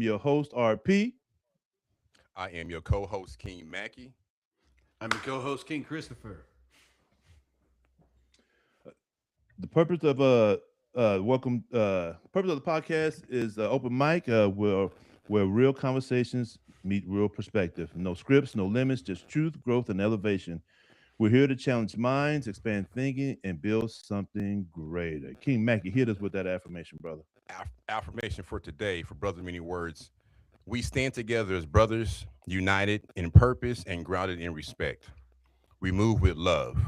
your host, RP. I am your co-host, King Mackey. I'm your co-host, King Christopher. The purpose of purpose of the podcast is open mic, where real conversations meet real perspective. No scripts, no limits, just truth, growth, and elevation. We're here to challenge minds, expand thinking, and build something greater. King Mackey, hit us with that affirmation, brother. Affirmation for today, for Brother Many Words. We stand together as brothers, united in purpose and grounded in respect. We move with love.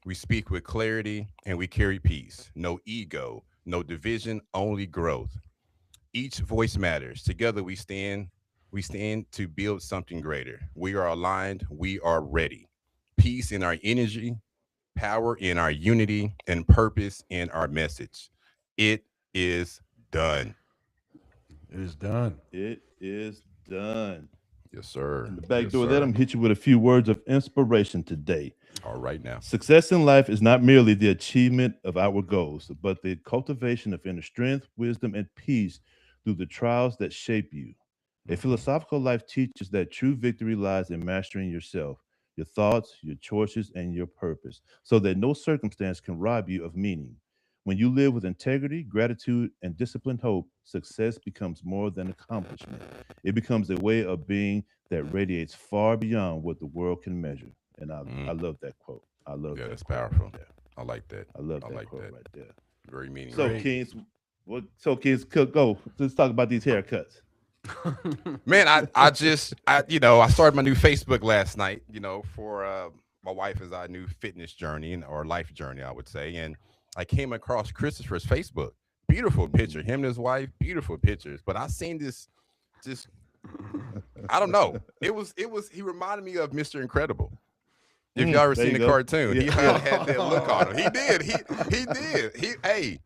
We speak with clarity and we carry peace. No ego, no division, only growth. Each voice matters. Together we stand. We stand to build something greater. We are aligned. We are ready. Peace in our energy, power in our unity, and purpose in our message. It is done. It is done. It is done. Yes, sir. In the back Yes, door, let sir. them hit you with a few words of inspiration today. All right now. Success in life is not merely the achievement of outward goals, but the cultivation of inner strength, wisdom, and peace through the trials that shape you. A Mhm. philosophical life teaches that true victory lies in mastering yourself, your thoughts, your choices, and your purpose, so that no circumstance can rob you of meaning. When you live with integrity, gratitude, and disciplined hope, success becomes more than accomplishment. It becomes a way of being that radiates far beyond what the world can measure. And I Mm. love that quote. I love Yeah, that that's quote right powerful. there. I like that. I love I that like quote that. right there. Very So, meaningful. Great. Kings, go. Let's talk about these haircuts. Man, I started my new Facebook last night, for my wife is our new fitness journey or life journey, I would say. And I came across Christopher's Facebook. Beautiful picture. Mhm. Him and his wife, beautiful pictures. But I seen this just I don't know. He reminded me of Mr. Incredible. If y'all ever There seen you the go. cartoon, Yeah, he yeah. had that look on him. He did. He did. Hey,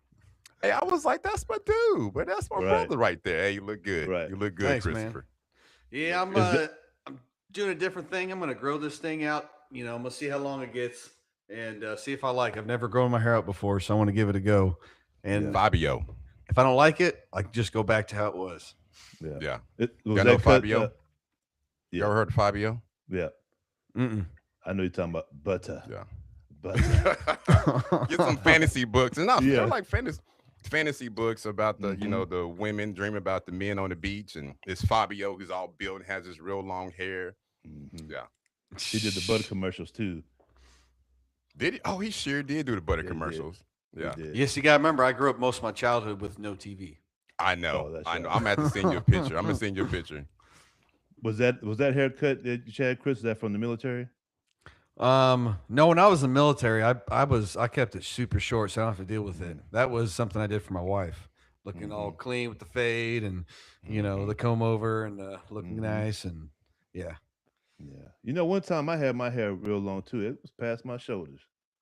I was like, that's my dude, but that's my Right, brother right there. Hey, you look good. right. You look good, Thanks, man. Christopher. Yeah, Look I'm good. Is it? uh I'm doing a different thing. I'm gonna grow this thing out. I'm gonna see how long it gets and see if I like. I've never grown my hair out before, so I want to give it a go. Yeah, And Fabio. if I don't like it, I can just go back to how it was. yeah. Yeah. It was Y'all know that cut. Fabio? Y'all Yeah, ever heard of Fabio? yeah. Mm-mm. I know you're talking about butter, Yeah. butter. Get some fantasy books. And not they're Yeah. like fantasy books about the, Hmm. the women dreaming about the men on the beach. And it's Fabio who's all built and has this real long hair. Hmm. Yeah. He did the butter commercials too. Did he? Oh, he sure did do the butter Yeah, he did. commercials. He Yeah. did. Yes, you gotta remember I grew up most of my childhood with no TV. I know. Oh, that's I know. right. I'm gonna have to send you a picture. I'm gonna send you a picture. Was that haircut that you had, Chris? Is that from the military? No, when I was in the military, I kept it super short, so I don't have to deal with it. Mm-hmm. That was something I did for my wife, looking all Mm-hmm. clean with the fade and Hmm. the comb over and looking Mm-hmm. nice and yeah, Yeah. One time I had my hair real long too. It was past my shoulders.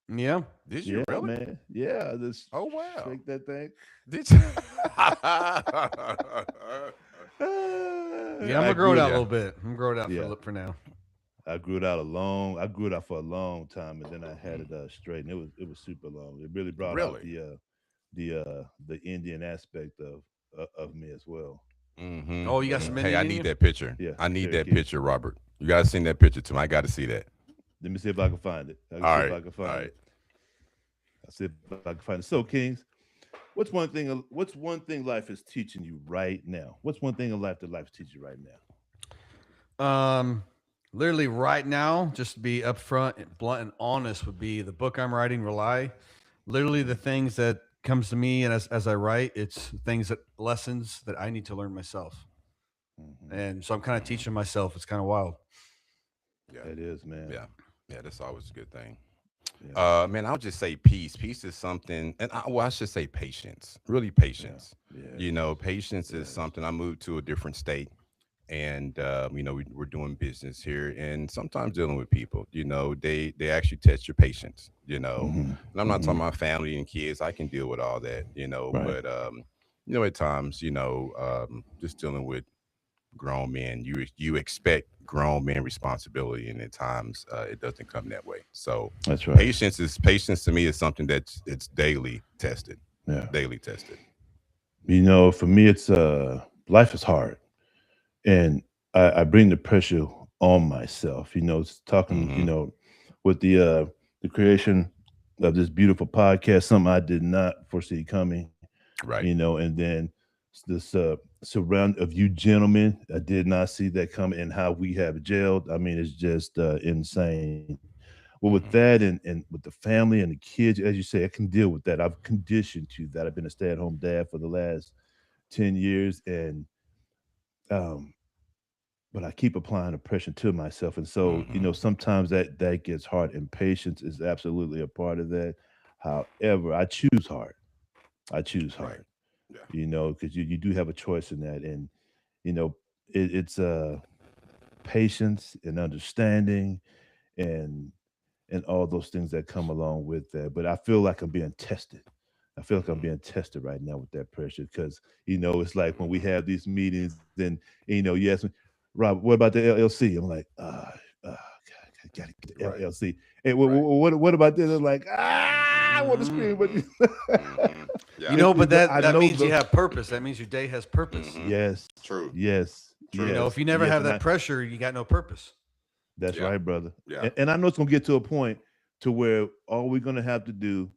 yeah. Did you Yeah, really? man. Yeah, just Oh wow. shake that thing. Did you? Yeah, I'm I gonna grow grew it it. out a Yeah. little bit. I'm gonna grow it out Yeah, for now. I grew it out for a long time, and then I had it straight, and it was super long. It really brought out Really? the Indian aspect of me as well. Oh, you But got some Hey, I Indian in need you? that picture. yeah, I need here, that Keith. picture, Robert. You gotta send that picture to me. I gotta see that. Let me see if I can find it. I can All see if right. I can All find right. it. I'll see if I can find it. So, Kings, what's one thing life is teaching you right now? What's one thing in life that life teaches you right now? Um, Literally right now, just to be upfront and blunt and honest, would be the book I'm writing. Rely. Literally, the things that comes to me, and as I write, it's things that lessons that I need to learn myself, Hmm. and so I'm kind of Hmm. teaching myself. It's kind of wild. Yeah. That is, man. Yeah. Yeah. That's always a good thing. Yeah, Man, I'll just say peace. Peace is something, and I should say patience. Really, yeah, patience. yeah, Patience is yes. something. I moved to a different state, and we're doing business here, and sometimes dealing with people. They actually test your patience. Hmm. And I'm not Hmm. talking about family and kids. I can deal with all that. Right. But at times, just dealing with grown men, you expect grown men responsibility, and at times it doesn't come that way. So That's right. patience to me is something that's it's daily tested, Yeah. daily tested. For me, it's life is hard. and I bring the pressure on myself. It's talking, with the creation of this beautiful podcast, something I did not foresee coming. Right. And then this surround of you gentlemen, I did not see that coming, and how we have gelled. I mean, it's just insane. Well, with Mhm. that and with the family and the kids, as you say, I can deal with that. I've conditioned to that. I've been a stay-at-home dad for the last 10 years, and um, but I keep applying the pressure to myself. And so, Mhm. sometimes that gets hard, and patience is absolutely a part of that. However, I choose hard. I choose Right. hard, Yeah. because you do have a choice in that. And, you know, it's patience and understanding, and all those things that come along with that. But I feel like I'm being tested. I feel like I'm Mhm. being tested right now with that pressure, because it's like when we Mhm. have these meetings, and you ask me, Rob, what about the LLC? I'm like, God, gotta get the Right. LLC. Hey, what, Right. what about this? I'm like, Mhm. I want to scream, but Mhm. Mhm. You Yeah. know, but I that know means you the have purpose. That means your day has purpose. Mhm. yes, True. yes, You True. know, if yes, you never yes, have and that pressure, you got no purpose. that's Yeah. right, brother. Yeah. And I know it's gonna get to a point to where all we're gonna have to do,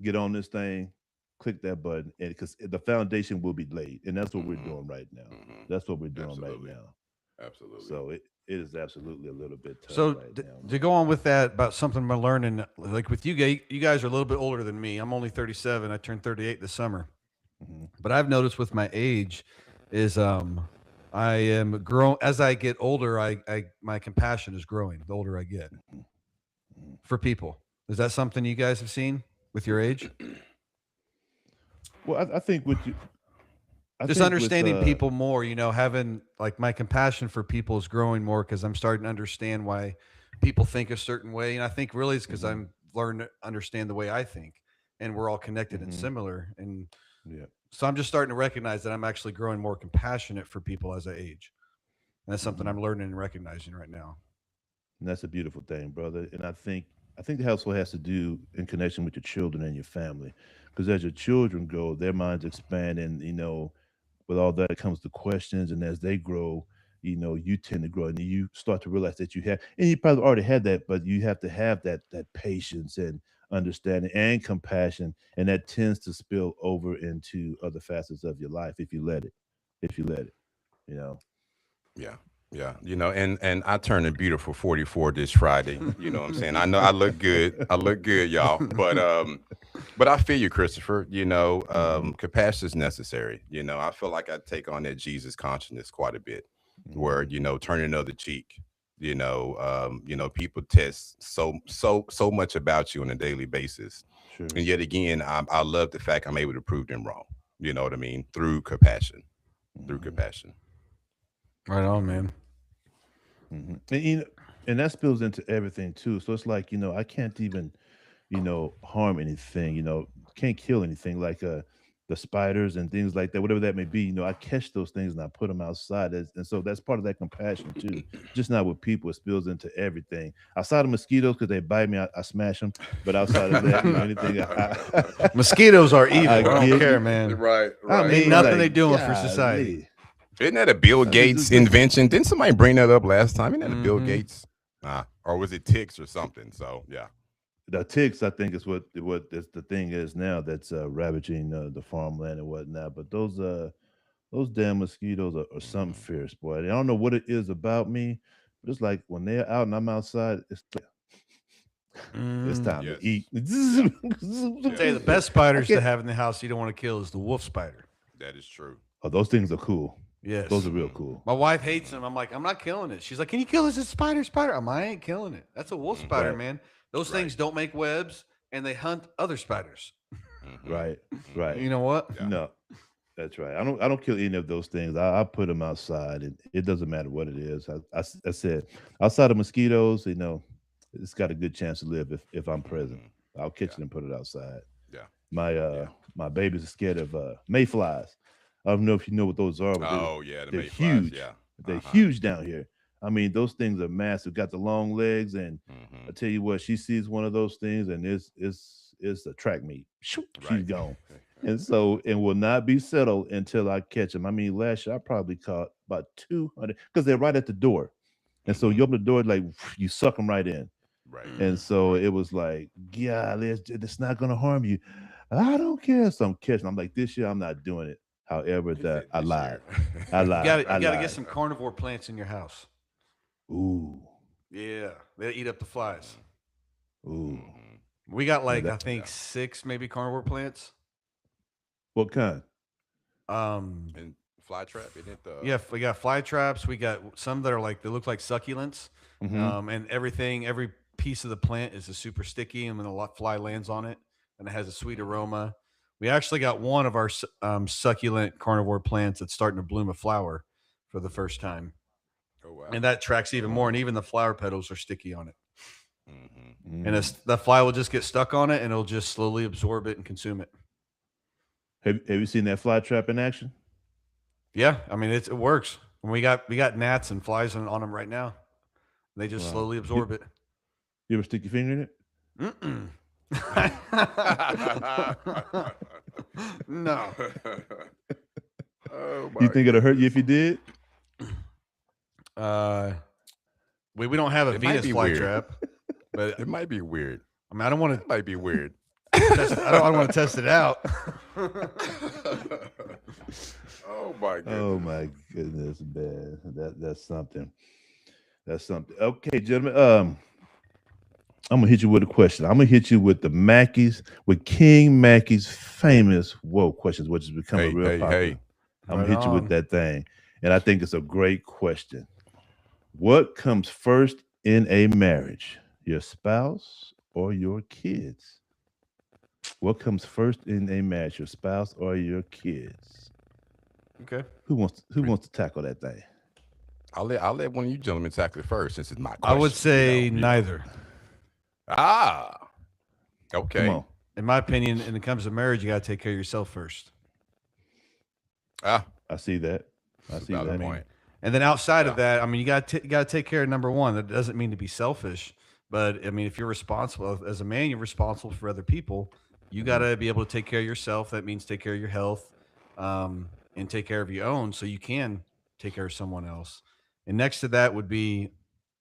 get on this thing, click that button, and because the foundation will be laid, and that's what we're Mhm. doing right now. Mhm. That's what we're doing right Absolutely. now. Absolutely. So it is absolutely a little bit tough So right now, to man. go on with that about something I'm learning, like with you guys are a little bit older than me. I'm only 37. I turned 38 this summer. Hmm. But I've noticed with my age is I am grown as I get older. I my compassion is growing the older I get Hmm. Hmm. for people. Is that something you guys have seen with your age? Well, I think with you, I Just think with understanding people more, having like my compassion for people is growing more because I'm starting to understand why people think a certain way. And I think really it's because hmm I'm learning to understand the way I think and we're all connected and hmm similar. And yeah. so I'm just starting to recognize that I'm actually growing more compassionate for people as I age. And that's something hmm I'm learning and recognizing right now. And that's a beautiful thing, brother. And I think the household has to do in connection with your children and your family, because as your children grow, their minds expand, and with all that comes the questions, and as they grow, you tend to grow, and you start to realize that you have, and you probably already had that, but you have to have that patience and understanding and compassion, and that tends to spill over into other facets of your life if you let it. If you let it, you know. Yeah. Yeah. And I turn a beautiful 44 this Friday. You know what I'm saying? I know I look good. I look good, y'all. But I feel you, Christopher. Hmm. Compassion is necessary. I feel like I take on that Jesus consciousness quite a bit, where Hmm. turning the other cheek. People test so much about you on a daily basis, Sure. and yet again, I love the fact I'm able to prove them wrong. You know what I mean? Through compassion. Through Hmm. compassion. Right on, Hmm. man. And that spills into everything too. So it's like, I can't even, harm anything, can't kill anything like the spiders and things like that, whatever that may be. I catch those things and I put them outside. And so that's part of that compassion too. Just not with people, it spills into everything. Outside of mosquitoes, because they bite me, I smash them. But outside of that, anything Mosquitoes are I evil. I don't give care, you, man. Right, I right, Ain't mean, nothing right. they like, doing for society. golly. Isn't that a Bill Gates Just invention? Didn't somebody bring that up last time? Isn't that a Bill Hmm. Gates? Or was it ticks or something? So yeah. the ticks, I think, is what the thing is now that's ravaging the farmland and whatnot. But those damn mosquitoes are something Hmm. fierce, boy. I don't know what it is about me, but it's like when they're out and I'm outside, it's Mm. time to Yes. eat. Yeah. Say the Yes. best I spiders to can't. have in the house you don't want to kill is the wolf spider. That is true. Oh, those things are cool. Those Yes. are real Hmm. cool. My wife hates Hmm. them. I'm like, I'm not killing it. She's like, can you kill this? It's spider. I ain't killing it. That's a wolf Hmm. spider, Right, man. Those Right. things don't make webs and they hunt other spiders. Hmm. right, Hmm. right. You know what? Yeah. No, that's right. I don't kill any of those things. I put them outside, and it doesn't matter what it is. I said outside of mosquitoes, it's got a good chance to live if I'm present. Hmm. I'll catch Yeah. it and put it outside. Yeah. My Yeah. my babies are scared of mayflies. I don't know if you know what those are, but Oh yeah, the they're mayflies. huge. Yeah. They're Uh-huh. huge down here. I mean, those things are massive. Got the long legs, and I Hmm. tell you what, she sees one of those things, and it's a track meet. Shoo, she's Right. gone. and will not be settled until I catch them. I mean, last year I probably caught about 200 because they're right at the door. And so Mhm. you open the door, like you suck them right in. Right. And so Right. it was like, yeah, it's not going to harm you. I don't care. So I'm catching. I'm like, this year I'm not doing it. However, He that said I this lied. year. I You lied. got I you got to get lied. some carnivore plants in your house. Ooh, Yeah, they eat up the flies. ooh. Mhm. We got Yeah, like I that. think Yeah. 6 maybe carnivore plants. What kind? Um, And fly trap, isn't it? yeah, we got fly traps. We got some that are like they look like succulents. Mm-hmm. And every piece of the plant is a super sticky, and when a fly lands on it, and it has a sweet Mhm. aroma. We actually got one of our succulent carnivore plants that's starting to bloom a flower for the first time, Oh wow. and that tracks even more. And even the flower petals are sticky on it, Mhm. and Mm. the fly will just get stuck on it, and it'll just slowly absorb it and consume it. Have you seen that fly trap in action? Yeah, I mean it works. And we got gnats and flies on them right now. They just Wow. slowly absorb it. You ever stick your finger in it? Mm-mm. No. Oh You my think it'll hurt you goodness. if you did? Uh, we don't have a It might Venus be fly weird. trap, but It might be weird. I mean, I don't want It might be weird. to test. I don't want to test it out. Oh my Oh goodness. my goodness, man. That's something. That's something. Okay, gentlemen. I'm gonna hit you with a question. I'm gonna hit you with the Mackey's, with King Mackey's famous whoa questions, which has become a Hey, real hey, popular. hey. I'm Right gonna hit you with on. that thing, and I think it's a great question. What comes first in a marriage, your spouse or your kids? What comes first in a marriage, your spouse or your kids? Okay. Who wants to tackle that thing? I'll let one of you gentlemen tackle it first since it's my I would question. say neither. Ah, Come okay. on. In my opinion, when it comes to marriage, you got to take care of yourself first. Ah, I see that. I that's a see valid that. point. And then outside of Yeah. that, I mean, you got to take care of number one. That doesn't mean to be selfish, but I mean, if you're responsible as a man, you're responsible for other people. You got Mhm. to be able to take care of yourself. That means take care of your health, and take care of your own, so you can take care of someone else. And next to that would be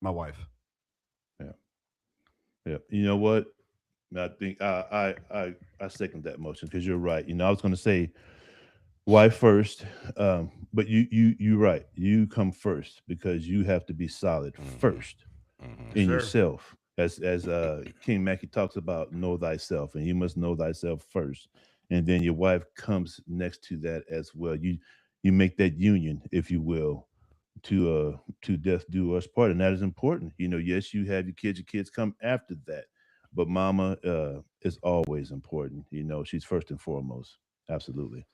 my wife. Yeah. Yeah. You know what? I think I second that motion because you're right. I was going to say wife first, but you're right. You come first because you have to be solid Hmm. first Yes, Hmm. in sir. yourself. As King Mackie talks about, know thyself, and you must know thyself first, and then your wife comes next to that as well. You make that union, if you will, to death do us part, and that is important. Yes, you have your kids come after that, but mama is always important. She's first and foremost. Absolutely.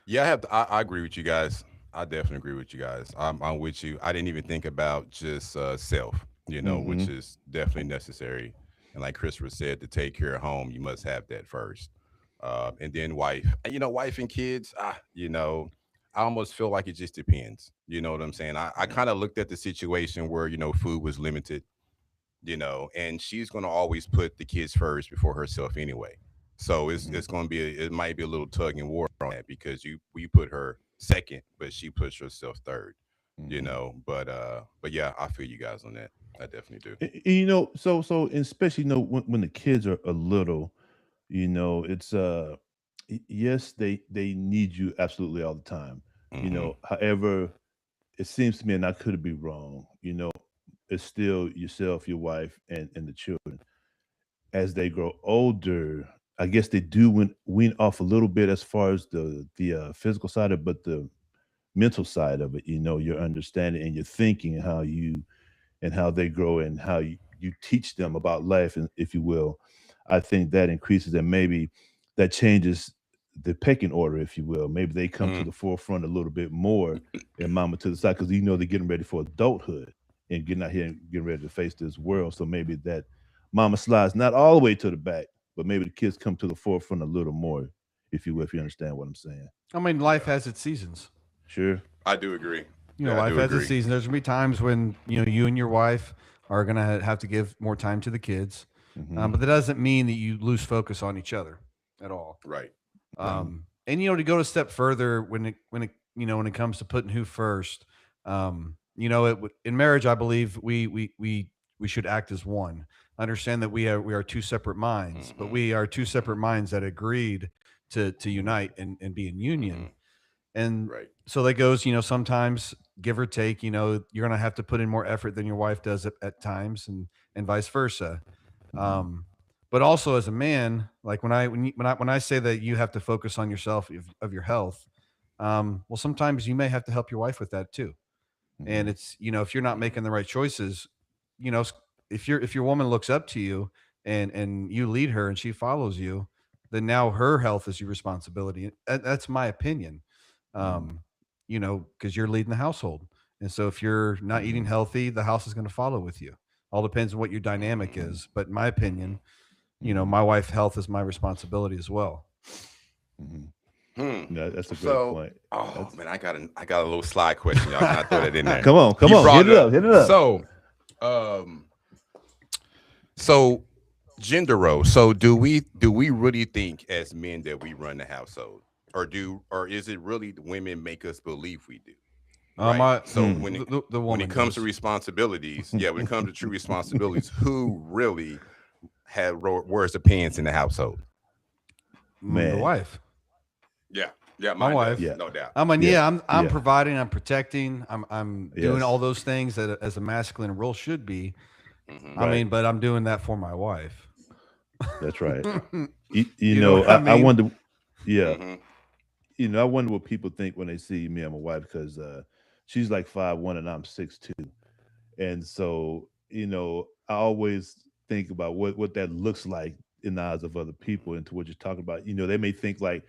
Yeah, I agree with you guys. I definitely agree with you guys. I'm with you. I didn't even think about just self, which Hmm. is definitely necessary. And like Christopher said, to take care of home, you must have that first. And then wife. And, wife and kids, I almost feel like it just depends. You know what I'm saying? I Yeah. kind of looked at the situation where, food was limited, and she's going to always put the kids first before herself anyway. So Hmm. it's going to it might be a little tug and war on that because we put her second, but she puts herself third, Hmm. but yeah, I feel you guys on that. I definitely do. So and especially when the kids are little, it's yes, they need you absolutely all the time. Hmm. However, it seems to me, and I could be wrong, it's still yourself, your wife, and the children. As they grow older, I guess they do wean off a little bit as far as the physical side of it, but the mental side of it, your understanding and your thinking, and how they grow, and how you teach them about life, and if you will. I think that increases, and maybe that changes the pecking order, if you will. Maybe they come to Hmm. the forefront a little bit more, and mama to the side, because they're getting ready for adulthood and getting out here and getting ready to face this world. So maybe that mama slides not all the way to the back, but maybe the kids come to the forefront a little more, if you will, if you understand what I'm saying. I mean, life Yeah, has its seasons. Sure. I do agree. Yeah, I Life do has its agree. seasons. There's gonna be times when you and your wife are gonna have to give more time to the kids, Hmm. but that doesn't mean that you lose focus on each other. at all. Right. And to go a step further when it comes to putting who first, in marriage, I believe we should act as one. Understand that we are two separate minds, but we are two separate minds that agreed to unite and be in union. And Right. so that goes, sometimes give or take, you're going to have to put in more effort than your wife does at times, and vice versa. But also as a man, like when I say that you have to focus on yourself of your health, well, sometimes you may have to help your wife with that too. And it's, if you're not making the right choices, if your woman looks up to you and you lead her and she follows you, then now her health is your responsibility. That's my opinion. Because you're leading the household. And so if you're not eating healthy, the house is going to follow with you. All depends on what your dynamic is. But in my opinion, my wife's health is my responsibility as well. Yeah, that's a great point. Man, I got a little slide question, y'all. Can I throw that in there? Come on, hit it up. So gender role. So do we really think as men that we run the household, or is it really the women make us believe we do? Right? When it comes to responsibilities, when it comes to true responsibilities, who really wears the pants in the household? The wife. Yeah, my wife. Yeah, no doubt. I'm providing, I'm protecting, I'm doing all those things that as a masculine role should be. But I'm doing that for my wife. That's right. I wonder. Yeah. I wonder what people think when they see me and my wife, because she's like 5'1" and I'm 6'2", and so I always think about what that looks like in the eyes of other people, and to what you're talking about. They may think like,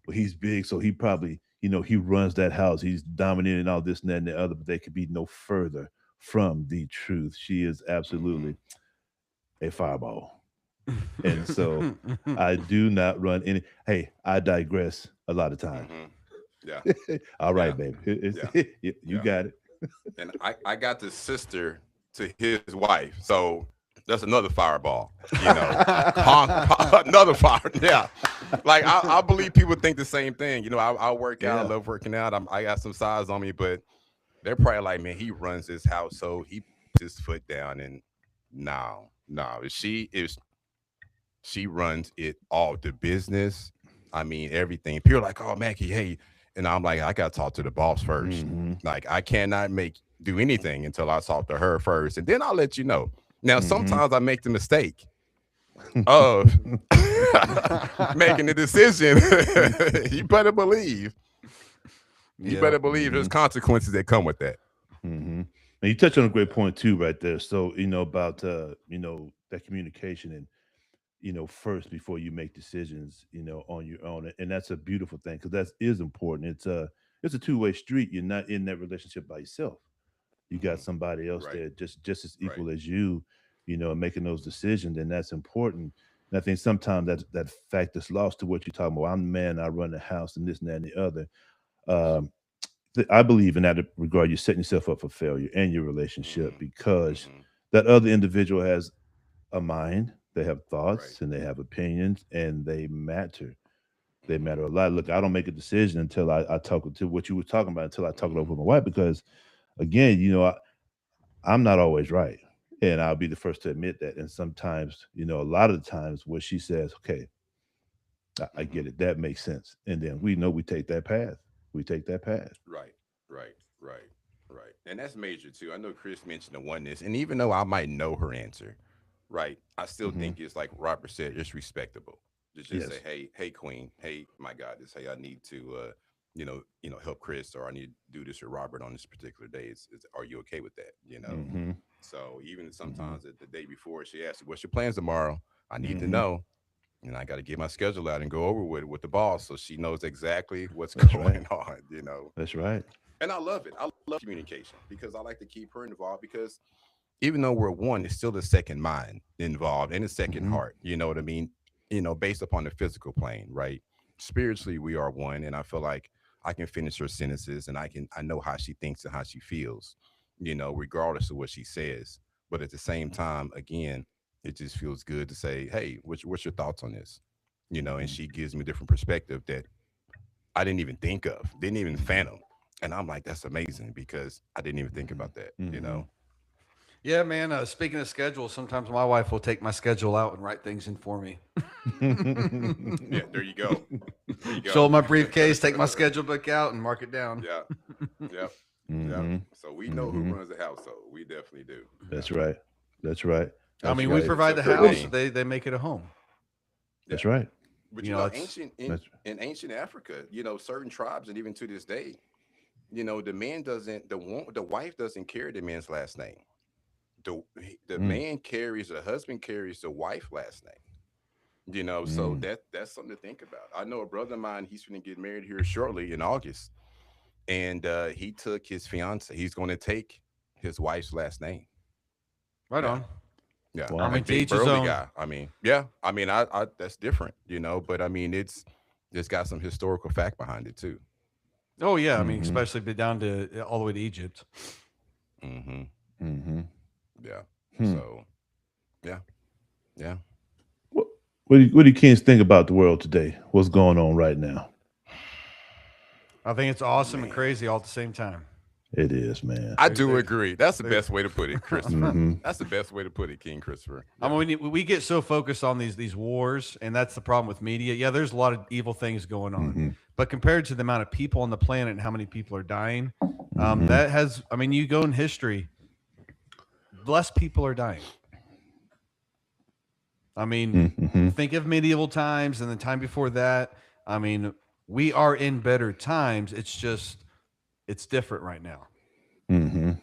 well, he's big, so he probably he runs that house, he's dominating all this and that and the other, but they could be no further from the truth. She is absolutely a fireball. And so I do not run any. Hey, I digress a lot of times. Yeah. All right, baby. You got it. And I got the sister to his wife, so that's another fireball. Another fire. Yeah. Like I believe people think the same thing. I work out. I love working out. I got some size on me, but they're probably like, man, he runs his house, so he puts his foot down. And no, she runs it all, the business. I mean, everything. People are like, oh, Mackie, hey. And I'm like, I got to talk to the boss first. Like, I cannot do anything until I talk to her first. And then I'll let you know. Now, sometimes I make the mistake of making the decision. You better believe. You better believe there's consequences that come with that. And you touched on a great point too, right there. So about that communication, and first before you make decisions, on your own, and that's a beautiful thing, because that is important. It's a two-way street. You're not in that relationship by yourself. You got somebody else there just as equal as you, making those decisions, and that's important. And I think sometimes that fact is lost to what you're talking about. I'm the man, I run the house, and this and that and the other. I believe in that regard, you're setting yourself up for failure in your relationship, because that other individual has a mind, they have thoughts, and they have opinions, and they matter. They matter a lot. Look, I don't make a decision until I talk to what you were talking about, until I talk it over with my wife, because again, I'm not always right. And I'll be the first to admit that. And sometimes, a lot of the times where she says, okay, I get it. That makes sense. And then we take that path. Right. And that's major too. I know Chris mentioned the oneness. And even though I might know her answer, right, I still think it's like Robert said, it's respectable to just say, hey, Queen, hey, my God, this hey, I need to help Chris, or I need to do this with Robert on this particular day. Are you okay with that? So even sometimes the day before, she asks, what's your plans tomorrow? I need to know. And I got to get my schedule out and go over with the boss, so she knows exactly what's going on, That's right. And I love it. I love communication, because I like to keep her involved, because even though we're one, it's still the second mind involved and the second heart. You know what I mean? Based upon the physical plane, right? Spiritually, we are one. And I feel like I can finish her sentences, and I know how she thinks and how she feels, regardless of what she says. But at the same time, again, it just feels good to say, hey, what's your thoughts on this? and she gives me a different perspective that I didn't even think of, didn't even fathom. And I'm like, that's amazing because I didn't even think about that, Yeah, man. Speaking of schedule, sometimes my wife will take my schedule out and write things in for me. Yeah, there you go. There you go. Show my briefcase, take my schedule book out, and mark it down. Yeah. Yeah. Yeah. So we know who runs the household. We definitely do. That's right. That's right. I That's mean, we right. provide the It's a house; thing. they make it a home. That's right. But You know, it's- ancient That's- in ancient Africa, certain tribes, and even to this day, the man doesn't, the wife doesn't carry the man's last name. The man carries, the husband carries the wife last name. So that's something to think about. I know a brother of mine, he's going to get married here shortly in August, and he took his fiance. He's going to take his wife's last name. Right Yeah. on. Yeah, Wow. I mean, to big each his burly own. guy. I mean, yeah, I mean, I that's different, but I mean, it's got some historical fact behind it too. Oh yeah, I mean, Mhm. especially be down to all the way to Egypt. Mm-hmm. Mm-hmm. Yeah. Hmm. So, yeah. What do you kids think about the world today? What's going on right now? I think it's awesome and crazy all at the same time. It is, man. I do there's- agree. That's the there's- best way to put it, Christopher. Mhm. That's the best way to put it, King Christopher. I mean, we get so focused on these wars, and that's the problem with media. Yeah, there's a lot of evil things going on, Mhm. but compared to the amount of people on the planet and how many people are dying, Mhm. that has. I mean, you go in history, less people are dying. I mean, Mhm. think of medieval times and the time before that. I mean, we are in better times. It's just, it's different right now. Mhm.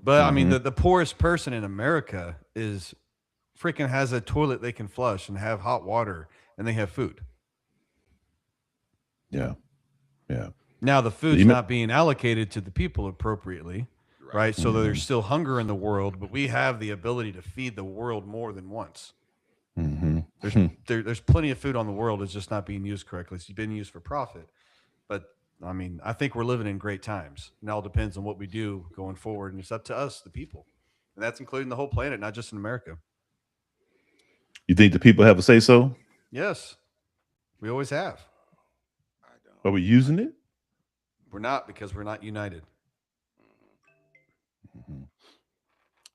But I mean, the poorest person in America is freaking has a toilet they can flush and have hot water and they have food. Yeah. Yeah. Now the food's You ma- not being allocated to the people appropriately, right? So there's still hunger in the world, but we have the ability to feed the world more than once. Mhm. There's plenty of food on the world. It's just not being used correctly. It's been used for profit. But I mean, I think we're living in great times. It all depends on what we do going forward, and it's up to us, the people, and that's including the whole planet, not just in America. You think the people have a say so? Yes, we always have. I don't. Are we using it? We're not because we're not united.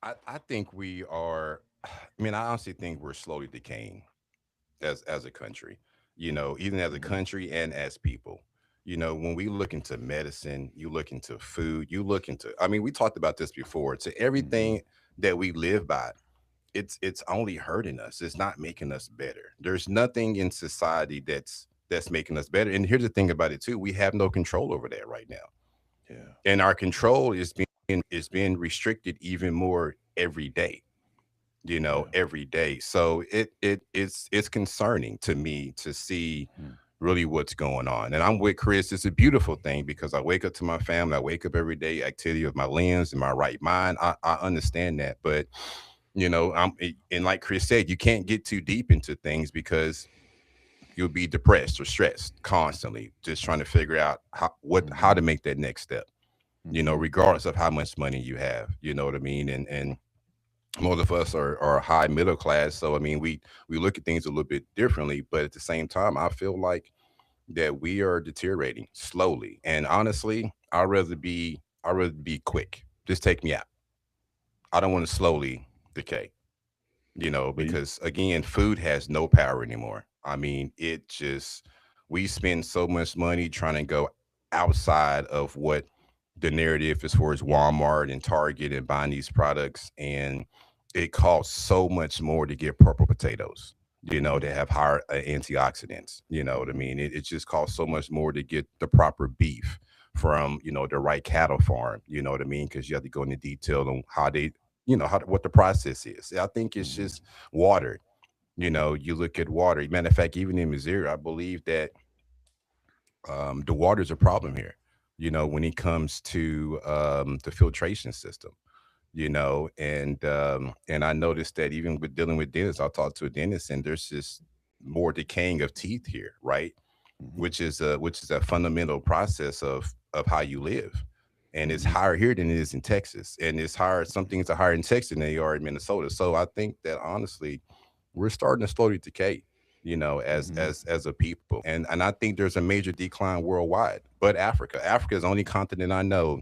I think we are. I mean, I honestly think we're slowly decaying as a country. Even as a country and as people. When we look into medicine, you look into food, you look into. I mean, we talked about this before. To everything that we live by, it's only hurting us. It's not making us better. There's nothing in society that's making us better. And here's the thing about it too: we have no control over that right now. Yeah. And our control is being restricted even more every day. Every day. So it's concerning to me to see really what's going on. And I'm with Chris. It's a beautiful thing because I wake up to my family. I wake up every day, activity of my limbs and my right mind. I understand that, but and like Chris said, you can't get too deep into things because you'll be depressed or stressed constantly, just trying to figure out how to make that next step. Regardless of how much money you have, you know what I mean? And most of us are high middle class. So, I mean, we look at things a little bit differently, but at the same time, I feel like that we are deteriorating slowly. And honestly, I'd rather be quick. Just take me out. I don't want to slowly decay, because again, food has no power anymore. I mean, we spend so much money trying to go outside of what the narrative as far as Walmart and Target and buying these products, and it costs so much more to get purple potatoes, to have higher antioxidants. You know what I mean? It just costs so much more to get the proper beef from, the right cattle farm. You know what I mean? Because you have to go into detail on how they, what the process is. I think it's just water. You look at water. Matter of fact, even in Missouri, I believe that the water is a problem here. When it comes to the filtration system. And I noticed that even with dealing with dentists, I'll talk to a dentist, and there's just more decaying of teeth here, right? Which is a fundamental process of how you live, and it's higher here than it is in Texas, and it's higher. Some things are higher in Texas than they are in Minnesota. So I think that honestly, we're starting to slowly decay. you know, as a people. And I think there's a major decline worldwide. But Africa is the only continent I know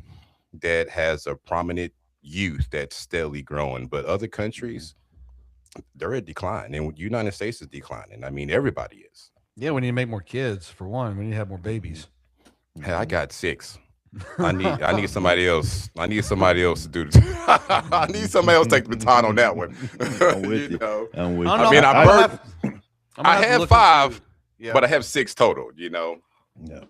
that has a prominent youth that's steadily growing. But other countries, they're at decline, and the United States is declining. I mean, everybody is. Yeah, we need to make more kids for one. We need to have more babies. Hey, I got 6. I need somebody else. I need somebody else to do this. I need somebody else to take the baton on that one. I'm with you. Know? I'm with I you. don't I mean, know, I birthed. I'm gonna I have to have look 5, into- yeah. but I have 6 total. You know. Yeah.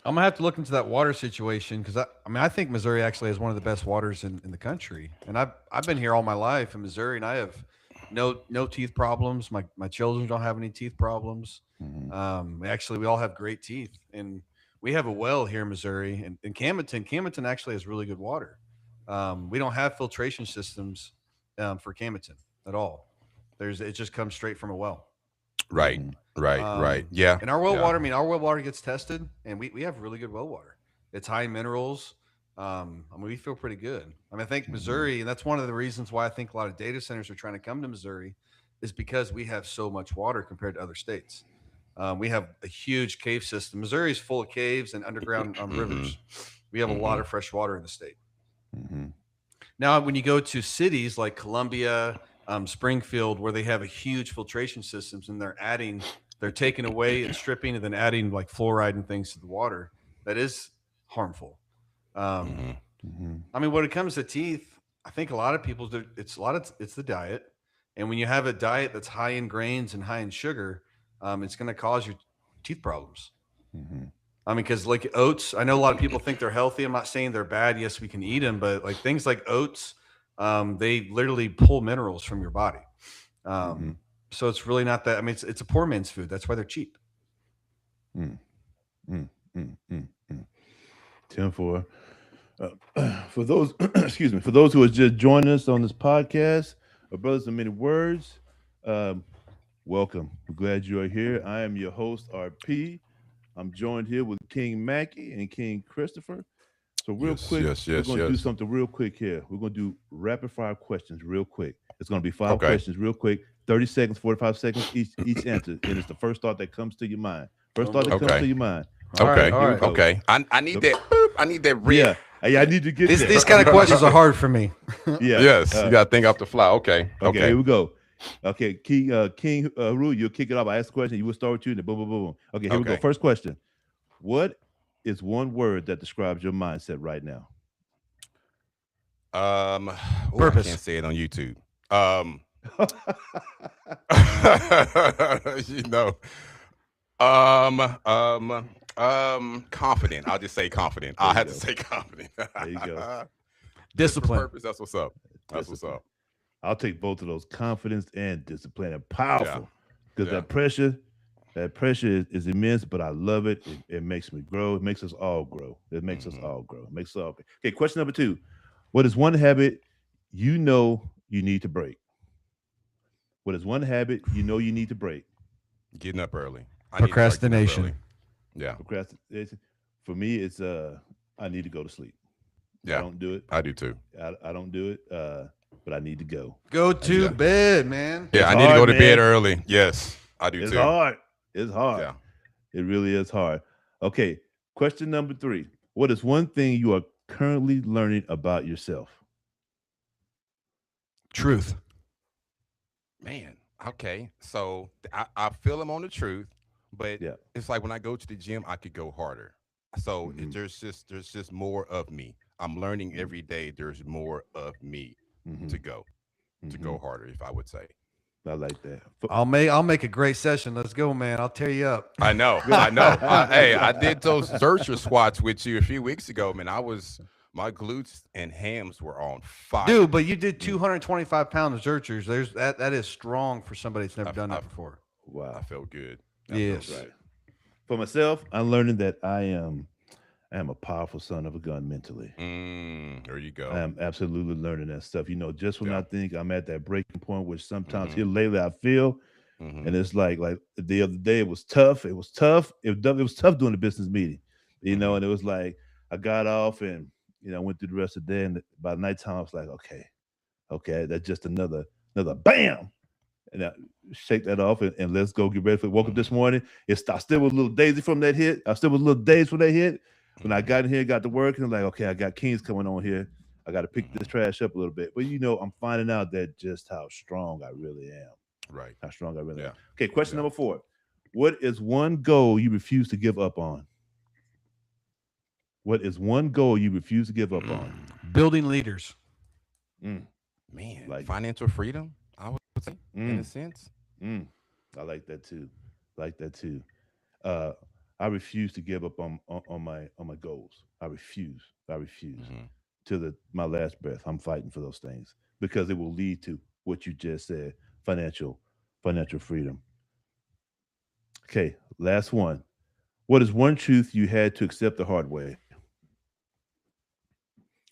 I'm gonna have to look into that water situation because I think Missouri actually has one of the best waters in the country, and I've been here all my life in Missouri, and I have no teeth problems. My children don't have any teeth problems. Actually, we all have great teeth, and we have a well here in Missouri, and in Camden. Camden actually has really good water. We don't have filtration systems for Camden at all. It just comes straight from a well. Right. Right. Yeah. And our well yeah. water, our well water gets tested, and we have really good well water. It's high in minerals. We feel pretty good. I think Missouri, and that's one of the reasons why I think a lot of data centers are trying to come to Missouri, is because we have so much water compared to other states. We have a huge cave system. Missouri is full of caves and underground rivers. We have a lot of fresh water in the state. Now, when you go to cities like Columbia, Springfield, where they have a huge filtration systems, and they're taking away and stripping and then adding like fluoride and things to the water, that is harmful. When it comes to teeth, I think a lot of people it's the diet. And when you have a diet that's high in grains and high in sugar, it's going to cause your teeth problems. Because like oats, I know a lot of people think they're healthy. I'm not saying they're bad. Yes, we can eat them, but like things like oats, they literally pull minerals from your body. So it's really not that. It's a poor man's food. That's why they're cheap. 10-4. For those, excuse me, for those who are just joining us on this podcast, Brothers in Many Words, welcome. I'm glad you are here. I am your host, RP. I'm joined here with King Mackie and King Christopher. So we're going to do something real quick here. We're going to do rapid fire questions real quick. It's going to be 5 questions real quick, 30 seconds, 45 seconds each answer. And it's the first thought that comes to your mind. First thought that comes to your mind. All right. Okay. I need that. I need that red. Yeah, I need to get These kind of questions are hard for me. Yeah. Yes. You got to think off the fly. Okay. Here we go. Okay, King Rue, you'll kick it off. I ask a question. You will start with you, and then boom, boom, boom. Okay, here we go. First question. What is one word that describes your mindset right now? Purpose. I can't say it on YouTube. Confident. I'll just say confident. I'll have to say confident. There you go. Discipline. Purpose. That's what's up. That's what's up. I'll take both of those, confidence and discipline, and powerful. Because Yeah. that pressure is immense, but I love it. It makes me grow. It makes us all grow. It makes us all grow. It makes us all. Okay, question number 2. What is one habit you know you need to break? What is one habit you know you need to break? Getting up early. Procrastination. Yeah. Procrastination. For me, it's I need to go to sleep. Yeah. I don't do it. I do too. I don't do it. But I need to go. Go to bed, man. Yeah, It's I need to go hard, to bed man. early. Yes, I do It's too. hard. It's hard. Yeah. It really is hard. Okay. Question number 3. What is one thing you are currently learning about yourself? Truth. Man. Okay. So I feel I'm on the truth, but Yeah. it's like when I go to the gym, I could go harder. So there's just more of me. I'm learning every day. There's more of me to go harder, if I would say. I like that. I'll make a great session. Let's go, man. I'll tear you up. I know. I did those Zercher squats with you a few weeks ago, man. My glutes and hams were on fire. Dude, but you did 225 pounds of Zerchers. That is strong for somebody that's never done that before. Wow. I felt good. Yes. Right. For myself, I'm learning that I am a powerful son of a gun mentally. There you go. I am absolutely learning that stuff. Just when Yeah. I think I'm at that breaking point, which sometimes here lately I feel, and it's like the other day it was tough. It was tough. It was tough doing the business meeting, and it was like I got off and I went through the rest of the day, and by nighttime I was like, okay, that's just another bam. And I shake that off and let's go get ready for woke up this morning. I still was a little daisy from that hit. I still was a little dazed from that hit. When I got in here, got to work, and I'm like, okay, I got Kings coming on here. I got to pick this trash up a little bit. But I'm finding out that just how strong I really am. Right. How strong I really Yeah. am. Okay, question number 4. What is one goal you refuse to give up on? What is one goal you refuse to give up on? Building leaders. Man, Like it. financial freedom, I would say, in a sense. I like that too. I refuse to give up on my goals. I refuse. To my last breath. I'm fighting for those things because it will lead to what you just said, financial freedom. Okay, last one. What is one truth you had to accept the hard way?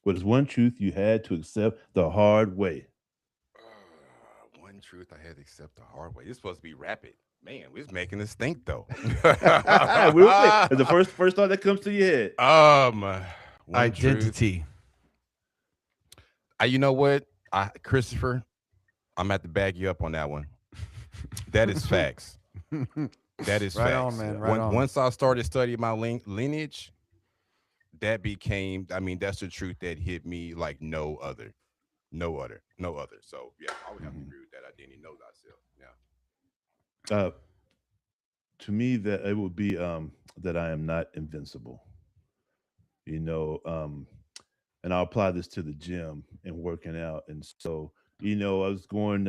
What is one truth you had to accept the hard way? One truth I had to accept the hard way. This supposed to be rapid. Man, we're making us think though. Real quick. The first thought that comes to your head. One Identity. truth. You know what, Christopher, I'm at to back you up on that one. That is facts. That is Right facts. on, man. Right on. Once I started studying my lineage, that became, that's the truth that hit me like no other. So yeah, I would have to agree with that. I didn't know thyself. Yeah. To me, that it would be that I am not invincible. And I'll apply this to the gym and working out. And so, I was going,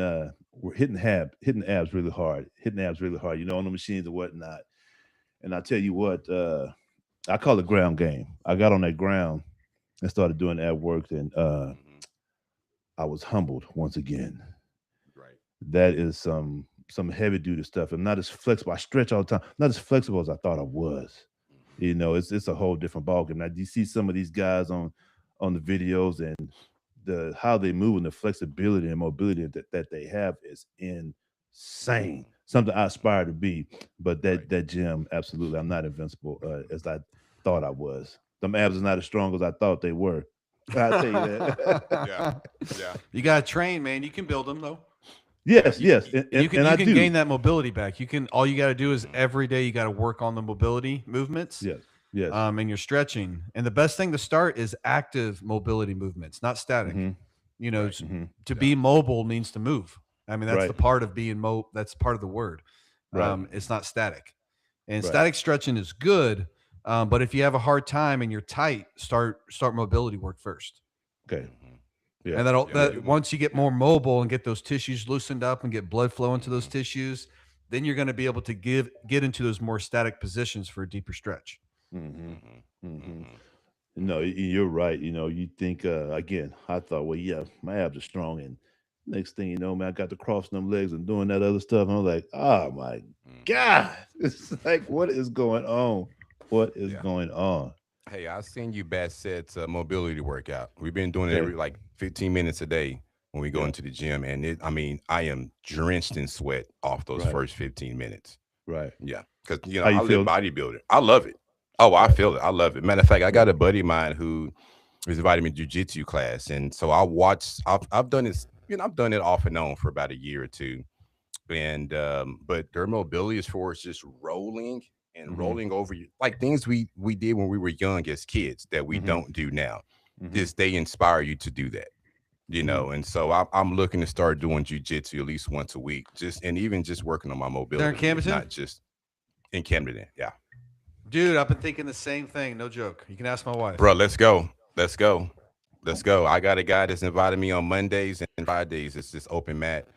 we're hitting abs really hard, on the machines and whatnot. And I tell you what, I call it ground game. I got on that ground and started doing ab work, and I was humbled once again. Right. That is some heavy duty stuff. I'm not as flexible. I stretch all the time. Not as flexible as I thought I was. It's a whole different ballgame. Now, you see some of these guys on the videos and how they move and the flexibility and mobility that they have is insane. Something I aspire to be, but that gym, absolutely, I'm not invincible as I thought I was. Them abs are not as strong as I thought they were. I'll tell you that. Yeah. You got to train, man. You can build them though. Yes. And You can I do. gain that mobility back. All you got to do is every day you got to work on the mobility movements. Yes. And you're stretching. And the best thing to start is active mobility movements, not static. To be mobile means to move. I mean, that's the part of being that's part of the word. It's not static. And static stretching is good. But if you have a hard time and you're tight, start mobility work first. Okay. Yeah. And once you get more mobile and get those tissues loosened up and get blood flow into those tissues, then you're going to be able to get into those more static positions for a deeper stretch. No, you're right. You think again. I thought, well, yeah, my abs are strong, and next thing you know, man, I got to cross them legs and doing that other stuff. And I'm like, oh my God, it's like, what is going on? What is going on? Hey, I'll send you Bassett's mobility workout. We've been doing it every 15 minutes a day when we go into the gym, and I am drenched in sweat off those first 15 minutes. Right. Yeah, because I live bodybuilder. I love it. Oh, I feel it. I love it. Matter of fact, I got a buddy of mine who is invited me to jiu-jitsu class, and so I've done this. I've done it off and on for about a year or two, and but their mobility as far as just rolling and rolling over you, like things we did when we were young as kids that we don't do now. They inspire you to do that, and so I'm looking to start doing jiu-jitsu at least once a week, even just working on my mobility. There in Camden? Not just in Camden. Yeah. Dude, I've been thinking the same thing. No joke. You can ask my wife. Bro, let's go. I got a guy that's invited me on Mondays and Fridays. It's just open mat,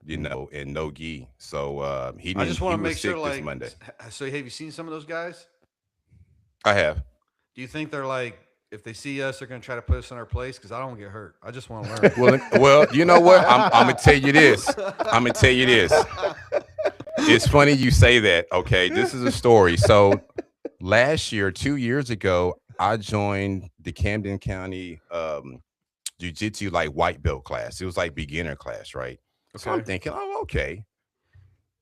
and no gi. So I just want to make sure, like, Monday. So have you seen some of those guys? I have. Do you think they're like, if they see us, they're going to try to put us in our place? Because I don't want to get hurt. I just want to learn. well, you know what? I'm going to tell you this. It's funny you say that. Okay, this is a story. So last year, 2 years ago, I joined the Camden County jiu-jitsu white belt class. It was like beginner class, right? Okay. So I'm thinking, oh, okay.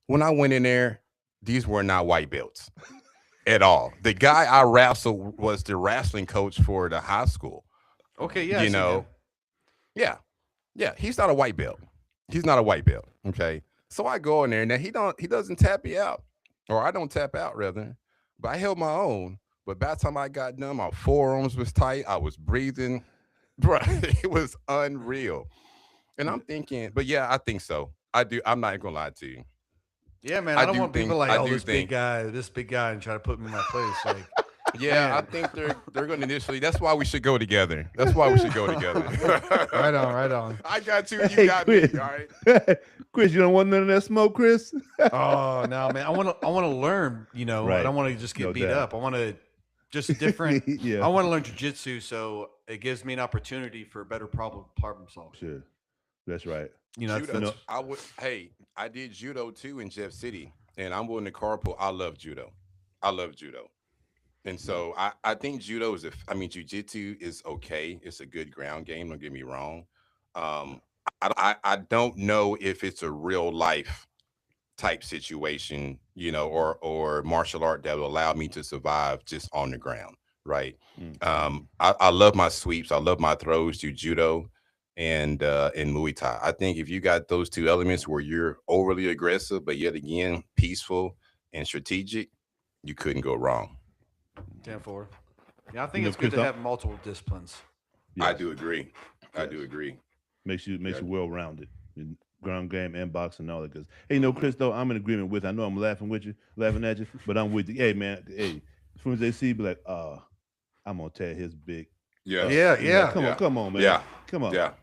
When I went in there, these were not white belts at all. The guy I wrestled was the wrestling coach for the high school. Okay, yeah. Yeah. He's not a white belt. Okay. So I go in there. Now he doesn't tap me out, or I don't tap out rather. But I held my own. But by the time I got done, my forearms was tight. I was breathing. Bro, it was unreal. And I'm thinking, but yeah, I think so. I do. I'm not gonna lie to you. Yeah, man. I I don't do want people think- like, I oh, do this think- big guy, and try to put me in my place. Like, Yeah, I Man. think they're gonna initially. That's why we should go together. That's why we should go together. right on, right on. I got you. You Hey, got me. Chris. All right. Chris, you don't want none of that smoke, Chris? Oh no, man. I want to learn. You know, Right. I don't want to just get No beat doubt. up. I want to just different. Yeah. I want to learn jujitsu, so it gives me an opportunity for better problem solving. Sure. That's right. You know, Judo. that's, I would. Hey, I did judo too in Jeff City, and I'm willing to carpool. I love judo. I love judo, and so I think judo is. I mean, jujitsu is okay. It's a good ground game. Don't get me wrong. I don't know if it's a real life type situation, you know, or martial art that will allow me to survive just on the ground, right? I love my sweeps. I love my throws to judo and Muay Thai. I think if you got those two elements where you're overly aggressive, but yet again peaceful and strategic, you couldn't go wrong. 10-4. Yeah, I think know, it's good Chris, to have multiple disciplines. I Yes. do agree. I do Yes. agree. Makes you Yeah. well rounded in ground game and boxing and all that. Because hey, no, Chris, though I'm in agreement with. I know I'm laughing at you, but I'm with you. Hey, man, hey, as soon as they see, be like, I'm gonna tear his big. Yeah. Yeah, yeah. Come on, man. Yeah. Come on. Yeah.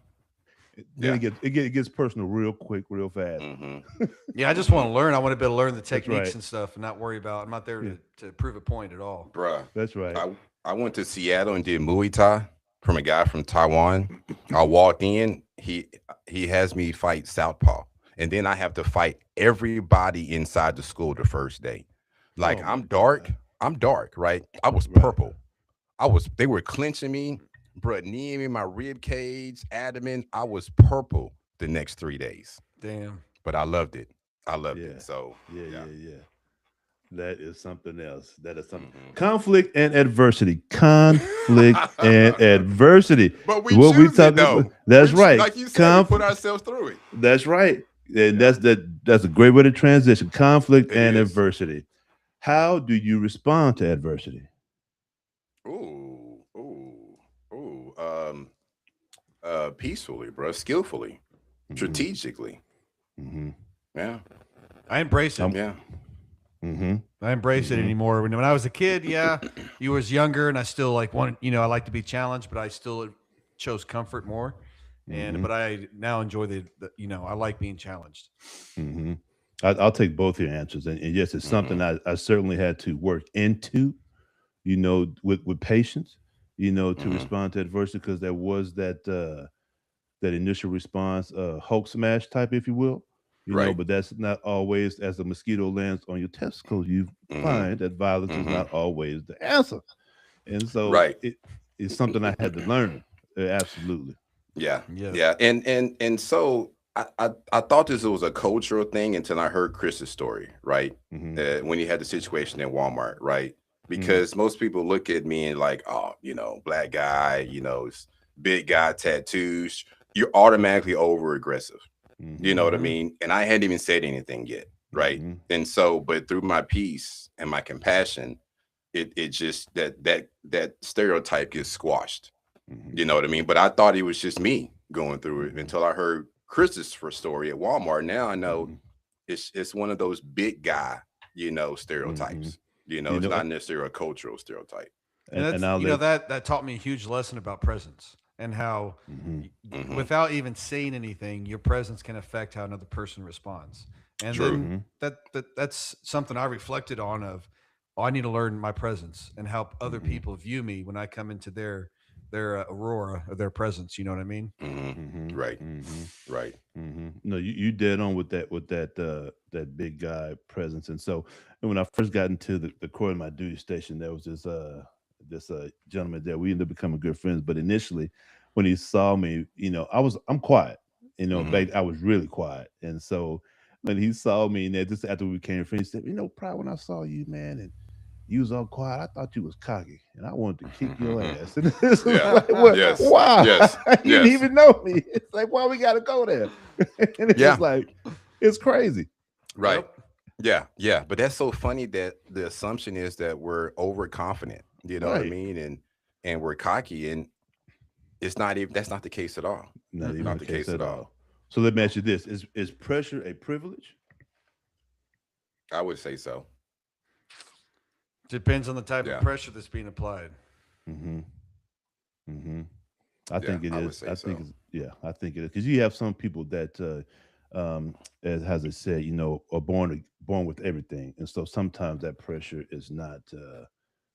Then it gets personal real quick, real fast. Mhm. Yeah, I just want to learn. I want to be able to learn the techniques right. and stuff, and not worry about. I'm not there Yeah. to prove a point at all. Bruh. That's right. I went to Seattle and did Muay Thai from a guy from Taiwan. I walked in, he has me fight Southpaw, and then I have to fight everybody inside the school the first day. Like Oh, I'm my dark, God. I'm dark, right? I was Right. purple. They were clinching me, bruh, kneeing me in my rib cage, adamant. I was purple the next 3 days, Damn. but I loved it. I loved Yeah. it. So Yeah. That is something else. That is something. Mhm. Conflict and adversity. Conflict and adversity. But we What we choose it talking though. about- That's We- right. Like you said, we put Conf- ourselves through it. That's right. And that's a great way to transition. Conflict It and is. adversity. How do you respond to adversity? Ooh. Peacefully, bro. Skillfully, strategically. Mm-hmm. Yeah. I embrace it. Yeah. Mm-hmm. I embrace it Mhm. anymore. When I was a kid, yeah, you was younger, and I still like wanted. You know, I like to be challenged, but I still chose comfort more. And Mhm. but I now enjoy the you know, I like being challenged. Mm-hmm. I'll take both your answers, and yes, it's something I certainly had to work into, you know, with patience, you know, to Mhm. respond to adversity, because there was that initial response, Hulk smash type, if you will, you know, Right. but that's not always, as the mosquito lands on your testicles, you Mhm. find that violence is not always the answer, and so Right. it's something I had to learn. Absolutely. Yeah. Yeah. Yeah. And so I thought this was a cultural thing until I heard Chris's story, right? Mhm. When he had the situation at Walmart, right? Because most people look at me and like, oh, you know, black guy, you know, big guy, tattoos. You're automatically over aggressive. You know what I Mhm. mean? And I hadn't even said anything yet, right? Mhm. And so, but through my peace and my compassion, it just that stereotype gets squashed. Mhm. You know what I mean? But I thought it was just me going through it until I heard Chris's first story at Walmart. Now I know Mhm. it's one of those big guy, you know, stereotypes. You know, You it's know- not necessarily a cultural stereotype. And that's, I'll you know, let- that taught me a huge lesson about presence and how Mhm. Mhm. without even saying anything, your presence can affect how another person responds. And True. then that's something I reflected on of, oh, I need to learn my presence and how other Mhm. people view me when I come into their aurora of their presence. You know what I mean? Mhm. Mhm. Right. Mhm. Right. No, you dead on with that big guy presence. And so, and when I first got into the core of my duty station, there was this gentleman there. We ended up becoming good friends. But initially, when he saw me, you know, I'm quiet. You know, Mhm. I was really quiet. And so when he saw me, and then just after we became friends, he said, you know, probably when I saw you, man, and you was all quiet, I thought you was cocky, and I wanted to kick your ass. And it's Yeah. like, what? Yes. Why? Yes. You didn't Yes. even know me. It's like, why we gotta go there? And it's Yeah. just like, It's crazy. Right. Yep. Yeah. But that's so funny that the assumption is that we're overconfident. You know what I Right. mean? And we're cocky, and it's not even. That's not the case at all. Not even Not the the case case at at all. all. So let me ask you this: Is pressure a privilege? I would say so. Depends on the type Yeah. of pressure that's being applied. Mm-hmm. Mm-hmm. I Yeah, think it I would is. say I think so. it's yeah. I think it is because you have some people that, as I said, are born with everything, and so sometimes that pressure is not.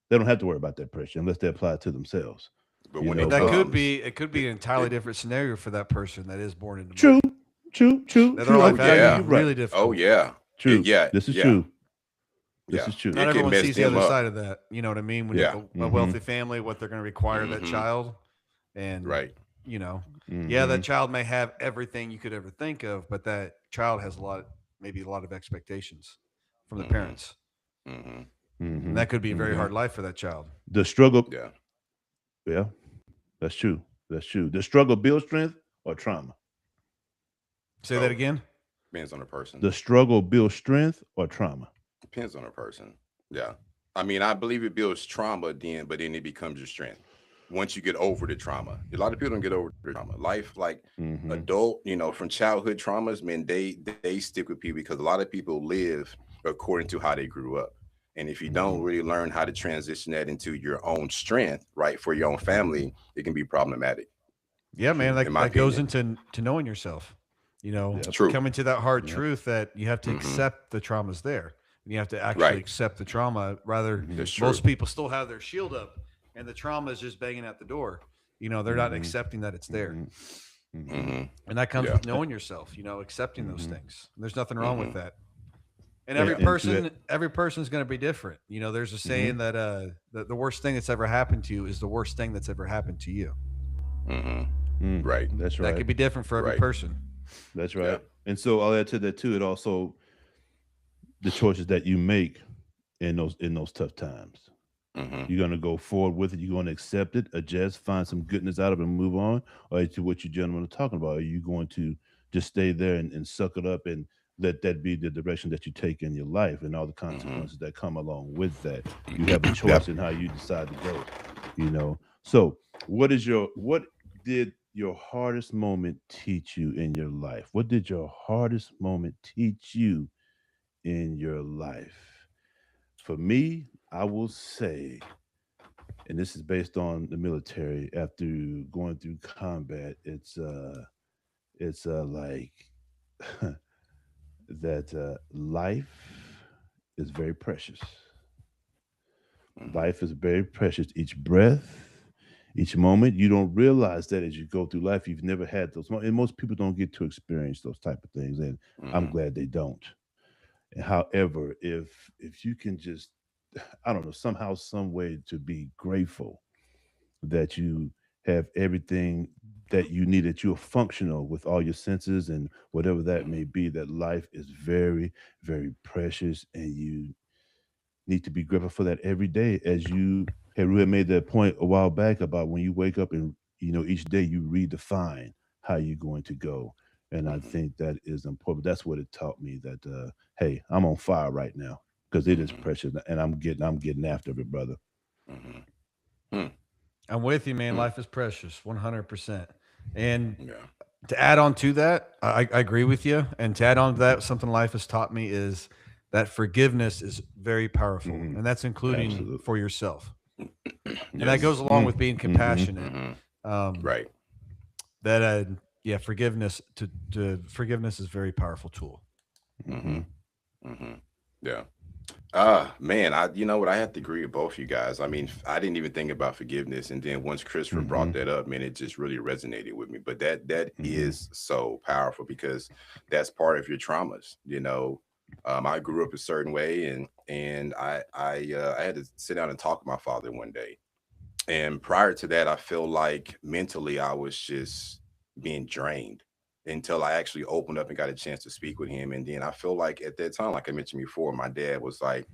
They don't have to worry about that pressure unless they apply it to themselves. But You when know, it That but could comes, be it could be it, an entirely it different scenario for that person that is born into true, money. That their true. life oh has to be yeah, You're right. really oh difficult. yeah, True. yeah, This is yeah, true. This yeah. is true. Not It can everyone mess sees the them other up. side of that. You know what I mean? When Yeah. a Mm-hmm. wealthy family, what they're going to require that Hmm. child, and Right. you know, yeah, Mm-hmm. that child may have everything you could ever think of, but that child has maybe a lot of expectations from the Hmm. parents, Hmm. and Mm-hmm. that could be a very Mm-hmm. hard life for that child. The struggle. Yeah. Yeah, that's true. That's true. The struggle builds strength or trauma. Say that Oh, again. depends on the person. The struggle builds strength or trauma. Depends on the person. Yeah. I mean, I believe it builds trauma then, but then it becomes your strength. Once you get over the trauma. A lot of people don't get over the trauma. Life, like Mm-hmm. adult, from childhood traumas, man, they stick with people because a lot of people live according to how they grew up. And if you don't Mm-hmm. really learn how to transition that into your own strength, right, for your own family, it can be problematic, Yeah, man, True. in that, my that goes opinion. into knowing yourself. Yep. True. Coming to that hard Yep. truth that you have to Hmm. accept the trauma's there. And you have to actually Right. accept the trauma. Rather, Mm-hmm. That's true. most people still have their shield up, and the trauma is just banging at the door. They're not Mm-hmm. accepting that it's there, Mm-hmm. Mm-hmm. Hmm. and that comes Yeah. with knowing yourself. Accepting those Mm-hmm. things. There's nothing wrong with Hmm. that. And And, every Yeah. and to it. person's going to be different. There's a Mm-hmm. saying that the worst thing that's ever happened to you is the worst thing that's ever happened to you. Hmm. Mm, Right. that's That right. could be different for every Right. person. That's Yeah. right. And so I'll add to that too. It also the choices that you make in those tough times. Hmm. You're gonna go forward with it. You're gonna accept it, adjust, find some goodness out of it, and move on. Or to what you gentlemen are talking about, are you going to just stay there and suck it up and let that be the direction that you take in your life and all the Hmm. consequences that come along with that? You have a Yep. choice in how you decide to go. So what did your hardest moment teach you in your life? What did your hardest moment teach you in your life? For me, I will say, and this is based on the military, after going through combat, it's like that life is very precious. Hmm. Life is very precious. Each breath, each moment, you don't realize that as you go through life. You've never had those moments, and most people don't get to experience those type of things, and I'm Hmm. glad they don't. And however, if you can just, I don't know, somehow, some way to be grateful that you have everything that you need, that you're functional with all your senses and whatever that may be, that life is very, very precious, and you need to be grateful for that every day. As you had made that point a while back about when you wake up and each day you redefine how you're going to go. And I Hmm. think that is important. That's what it taught me, that hey, I'm on fire right now because it is Hmm. precious, and I'm getting after it, brother. Hmm. Hmm. I'm with you, man. Hmm. Life is precious, 100%. And Yeah. to add on to that, I agree with you. And to add on to that, something life has taught me is that forgiveness is very powerful, Hmm. and that's including Absolutely. for yourself. And that Yes. goes along with Mm-hmm. being Mm-hmm. compassionate. Hmm. Um, Right. that yeah, forgiveness is a very powerful tool. Hmm. Mm-hmm. Hmm. Yeah. Man, I you know what, I have to agree with both you guys. I mean, I didn't even think about forgiveness, and then once Christopher brought Mm-hmm. that up, man, it just really resonated with me. But that Mm-hmm. is so powerful because that's part of your traumas. I grew up a certain way, and I had to sit down and talk to my father one day. And prior to that, I feel like mentally I was just being drained until I actually opened up and got a chance to speak with him. And then I feel like at that time, like I mentioned before, my dad was like,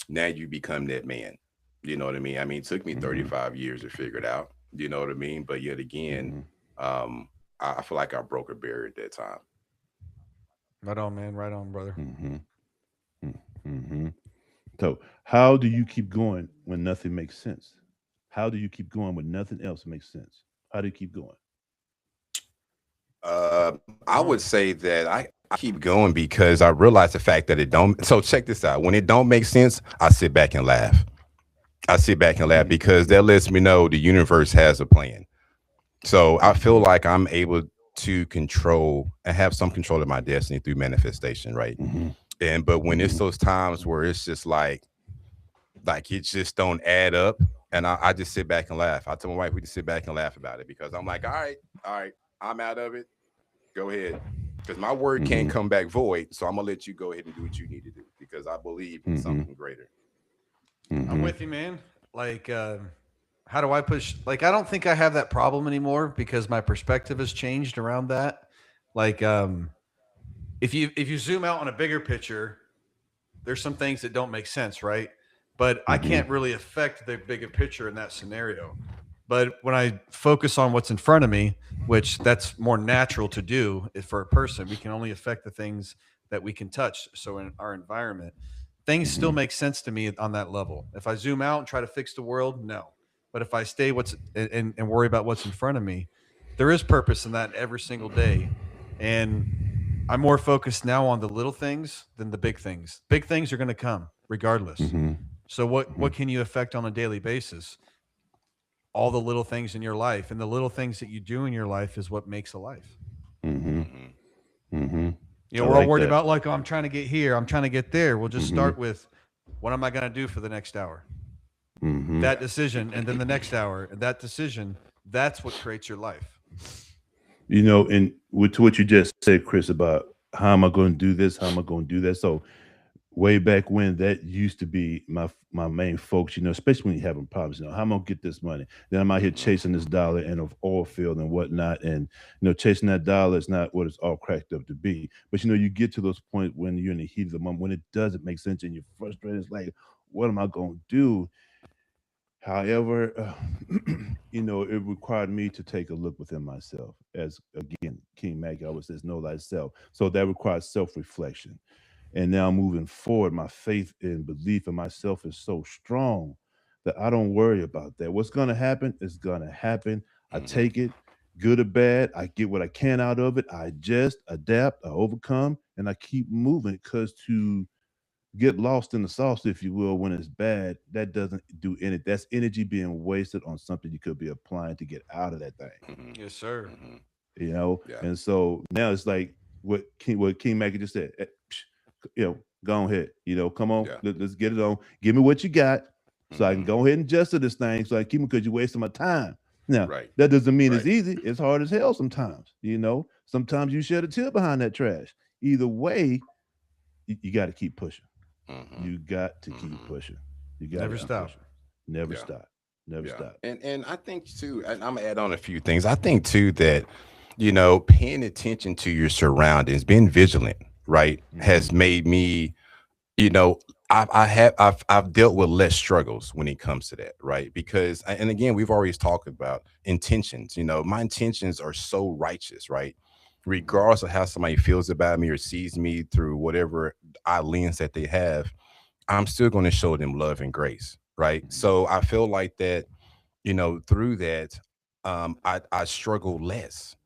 now you become that man. You know what I mean? I mean, it took me Mm-hmm. 35 years to figure it out. You know what I mean? But yet again, Mm-hmm. um, I feel like I broke a barrier at that time. Right on, man. Right on, brother. Mm-hmm. Mm-hmm. So, how do you keep going when nothing makes sense? How do you keep going when nothing else makes sense? How do you keep going? I would say that I keep going because I realize the fact that it don't. So check this out. When it don't make sense, I sit back and laugh. I sit back and laugh Mm-hmm. because that lets me know the universe has a plan. So I feel Mm-hmm. like I'm able to control and have some control of my destiny through manifestation, right? Mm-hmm. And but when it's Mm-hmm. those times where it's just like it just don't add up, and I just sit back and laugh. I tell my wife we just sit back and laugh about it because I'm like, all right, I'm out of it. Go ahead, because my word can't Mm-hmm. come back void. So I'm gonna let you go ahead and do what you need to do because I believe in Mm-hmm. something greater. I'm Mm-hmm. with you, man. Like, how do I push? Like, I don't think I have that problem anymore because my perspective has changed around that. Like, if you zoom out on a bigger picture, there's some things that don't make sense, right? But I Mm-hmm. can't really affect the bigger picture in that scenario. But when I focus on what's in front of me, which that's more natural to do for a person, we can only affect the things that we can touch. So in our environment, things still Mm-hmm. make sense to me on that level. If I zoom out and try to fix the world, no. But if I stay and worry about what's in front of me, there is purpose in that every single day. And I'm more focused now on the little things than the big things. Big things are going to come regardless. Mm-hmm. So what Mm-hmm. what can you affect on a daily basis? All the little things in your life, and the little things that you do in your life is what makes a life. Mm-hmm. Hmm. Mm-hmm. I We're all like worried that. about like, oh, I'm trying to get here, I'm trying to get there. We'll just Mm-hmm. start with, what am I going to do for the next hour? Mm-hmm. That decision, and then the next hour, and that decision. That's what creates your life. And with to what you just said, Chris, about how am I going to do this? How am I going to do that? So way back when, that used to be my main focus. Especially when you're having problems. How am I gonna get this money? Then I'm out here Hmm. chasing this dollar in an oil field and whatnot, and chasing that dollar is not what it's all cracked up to be. But you get to those points when you're in the heat of the moment when it doesn't make sense and you're frustrated. It's like, what am I gonna do? However, it required me to take a look within myself. As again, King Mackey always says, "Know thyself." So that requires self-reflection. And now moving forward, my faith and belief in myself is so strong that I don't worry about that. What's gonna happen is gonna happen. I Hmm. take it, good or bad. I get what I can out of it. I adjust, adapt, I overcome, and I keep moving. Because to get lost in the sauce, if you will, when it's bad, that doesn't do any. That's energy being wasted on something you could be applying to get out of that thing. Hmm. Yes, sir. Hmm. Yeah. And so now it's like what King Mackey just said. Go ahead. Come on, Yeah. let's get it on. Give me what you got, so I can Hmm. go ahead and adjust to this thing. So I keep it because you're wasting my time. Now Right. that doesn't mean it's Right. easy. It's hard as hell sometimes. Sometimes you shed a tear behind that trash. Either way, you got to keep pushing. Hmm. You got to keep Hmm. pushing. You got to Never keep stop. pushing. Never Yeah. stop. Never Yeah. stop. And I think too, and I'm gonna add on a few things. I think too that, paying attention to your surroundings, being vigilant, right, Mm-hmm. has made me, you know, I've dealt with less struggles when it comes to that, right? Because and again, we've always talked about intentions. My intentions are so righteous, right? Mm-hmm. Regardless of how somebody feels about me or sees me through whatever eye lens that they have, I'm still going to show them love and grace, right? Mm-hmm. So I feel like that, through that, I struggle less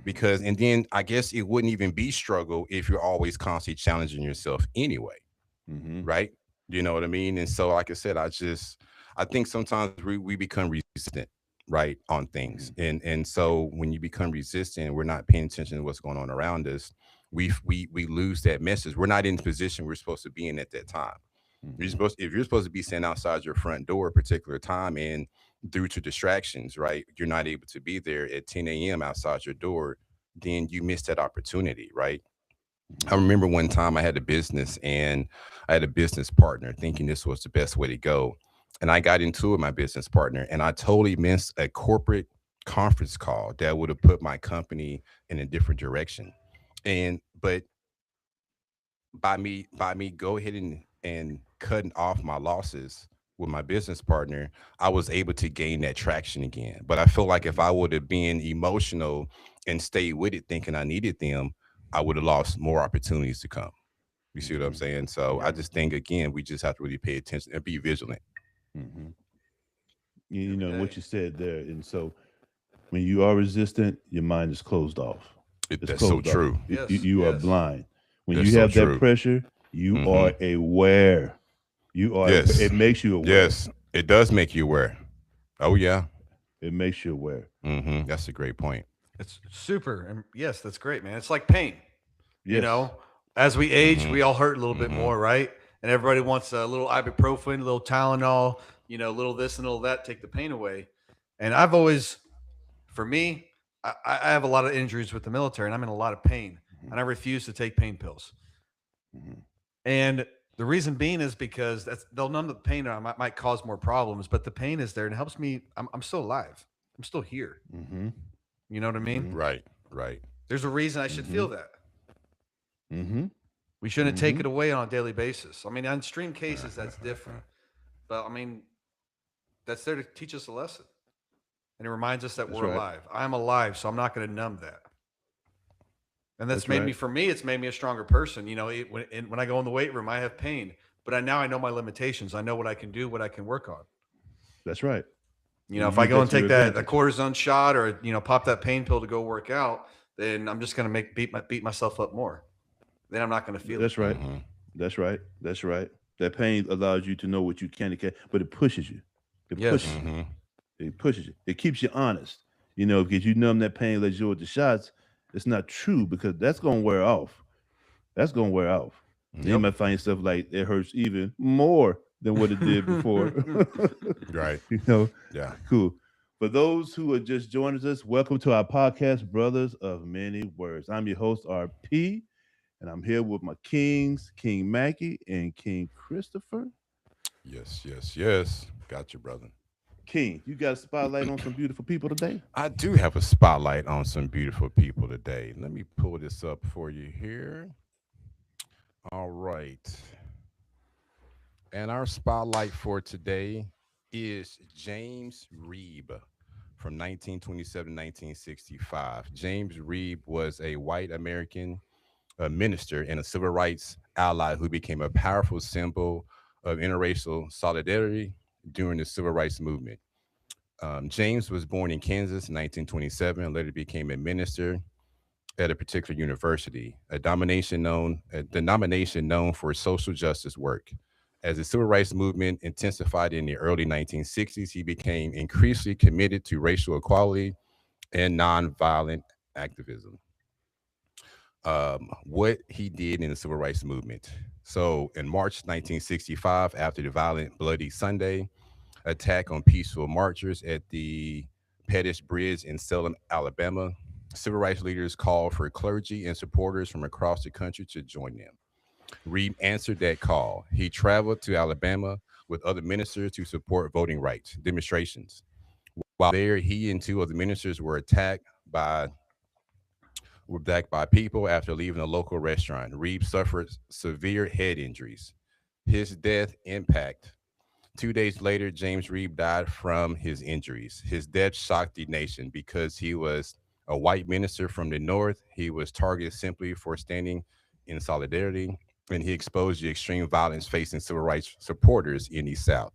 because, and then I guess it wouldn't even be struggle if you're always constantly challenging yourself anyway, Mm-hmm. right? You know what I mean? And so, like I said, I think sometimes we become resistant, right, on things, Mm-hmm. and so when you become resistant, we're not paying attention to what's going on around us. We lose that message. We're not in the position we're supposed to be in at that time. Mm-hmm. If you're supposed to be sitting outside your front door a particular time, and due to distractions, right, you're not able to be there at 10 a.m. outside your door, then you miss that opportunity, right? I Mm-hmm. remember one time I had a business and I had a business partner thinking this was the best way to go. And I got into it with my business partner and I totally missed a corporate conference call that would have put my company in a different direction. And but by me go ahead and cutting off my losses with my business partner, I was able to gain that traction again. But I feel like if Mm-hmm. I would have been emotional and stayed with it thinking I needed them, I would have lost more opportunities to come. You see what I'm saying? So I just think, again, we just have to really pay attention and be vigilant. Mm-hmm. You Every know what day. you said there, and so when you are resistant, your mind is closed off. It's That's so closed off. true. Yes, You are yes. blind. When That's you so have that true. pressure, you hmm are aware. You are. Yes. It makes you aware. Yes. It does make you aware. Oh, yeah. It makes you aware. That's a great point. It's super. And yes, that's great, man. It's like pain. You Yes. know, as we age, Mhm. we all hurt a little bit Mhm. more, right? And everybody wants a little ibuprofen, a little Tylenol, a little this and a little that, take the pain away. And I've always, for me, I have a lot of injuries with the military, and I'm in a lot of pain, Mhm. and I refuse to take pain pills. Mhm. And the reason being is because they'll numb the pain, or might cause more problems, but the pain is there and it helps me. I'm still alive. I'm still here. Mhm. You know what I mean? Mhm. Right. Right. There's a reason I should feel Mhm. that. Mhm. We shouldn't take Mhm. it away on a daily basis. I mean, on extreme cases, that's different. But I mean, that's there to teach us a lesson. And it reminds us that That's we're right. alive. I'm alive, so I'm not going to numb that. And that's That's made right. me, for me, it's made me a stronger person. When I go in the weight room, I have pain, but now I know my limitations. I know what I can do, what I can work on. That's right. You You know, if I use go that and to your take that a advantage. cortisone shot or pop that pain pill to go work out, then I'm just going to beat myself up more. Then I'm not going to feel it. That's right. hmm That's right. That's right. That pain allows you to know what you can and can't, but it pushes you. It Yes. pushes you. It pushes you. It keeps you honest. Because you numb that pain, let you with the shots. It's not true because that's gonna wear off. That's gonna wear off. Then you Yep. might find yourself like it hurts even more than what it did before. Right. you know, Yeah. cool. For those who are just joining us, welcome to our podcast, Brothers of Many Words. I'm your host, RP, and I'm here with my kings, King Mackie and King Christopher. Yes. Yes. Yes. Got you, brother. King, you got a spotlight on some beautiful people today? I do have a spotlight on some beautiful people today. Let me pull this up for you here. All right. And our spotlight for today is James Reeb from 1927 1965. James Reeb was a white American minister and a civil rights ally who became a powerful symbol of interracial solidarity during the civil rights movement. James was born in Kansas in 1927 and later became a minister at a particular university, a denomination known for social justice work. As the civil rights movement intensified in the early 1960s, he became increasingly committed to racial equality and nonviolent activism. What he did in the civil rights movement. So, in March 1965, after the violent Bloody Sunday attack on peaceful marchers at the Pettus Bridge in Selma, Alabama, civil rights leaders called for clergy and supporters from across the country to join them. Reed answered that call. He traveled to Alabama with other ministers to support voting rights demonstrations. While there, he and two other ministers were attacked by people after leaving a local restaurant. Reed suffered severe head injuries. His death impact 2 days later, James Reeb died from his injuries. His death shocked the nation because he was a white minister from the North. He was targeted simply for standing in solidarity, and he exposed the extreme violence facing civil rights supporters in the South.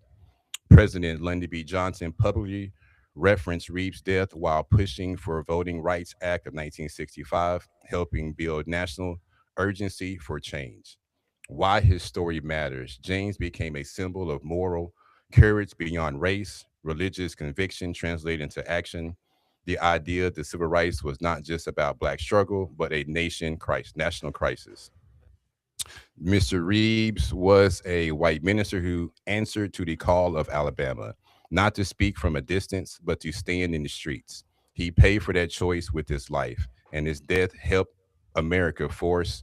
President Lyndon B. Johnson publicly referenced Reeb's death while pushing for a Voting Rights Act of 1965, helping build national urgency for change. Why his story matters. James became a symbol of moral courage beyond race, religious conviction translated into action. The idea that civil rights was not just about black struggle, but a national crisis. Mr. Reeves was a white minister who answered to the call of Alabama, not to speak from a distance, but to stand in the streets. He paid for that choice with his life, and his death helped force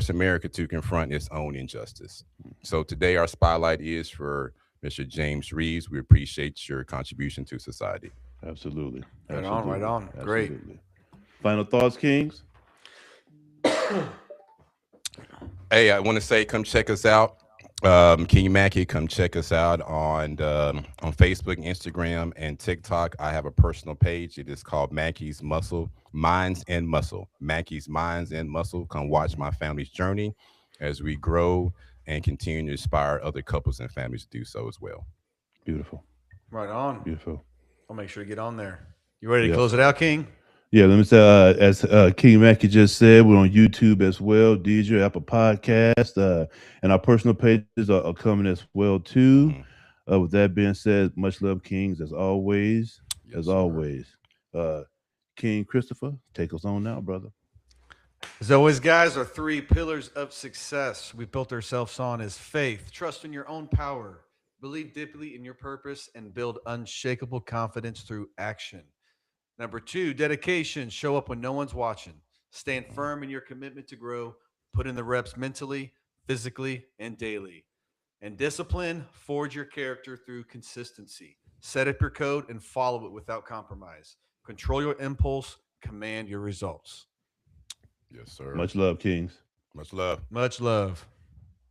America to confront its own injustice. So today our spotlight is for Mr. James Reeves. We appreciate your contribution to society. Absolutely. Right on, right Absolutely. on. Great. Absolutely. Final thoughts, Kings? Hey, I want to say come check us out King Mackey, come check us out on Facebook, Instagram, and TikTok. I have a personal page. It is called Mackey's Muscle, Minds and Muscle. Mackey's Minds and Muscle. Come watch my family's journey as we grow and continue to inspire other couples and families to do so as well. Beautiful. Right on. Beautiful. I'll make sure to get on there. You ready to Yep. close it out, King? Yeah, let me say, as King Mackey just said, we're on YouTube as well, DJ, Apple Podcast, and our personal pages are coming as well too. With that being said, much love, Kings, as always. Yes, as sir. always. King Christopher, take us on now, brother. As always, guys, our 3 pillars of success we built ourselves on is faith, trust in your own power, believe deeply in your purpose, and build unshakable confidence through action. Number 2, dedication. Show up when no one's watching. Stand firm in your commitment to grow. Put in the reps mentally, physically, and daily. And discipline. Forge your character through consistency. Set up your code and follow it without compromise. Control your impulse. Command your results. Yes, sir. Much love, Kings. Much love. Much love.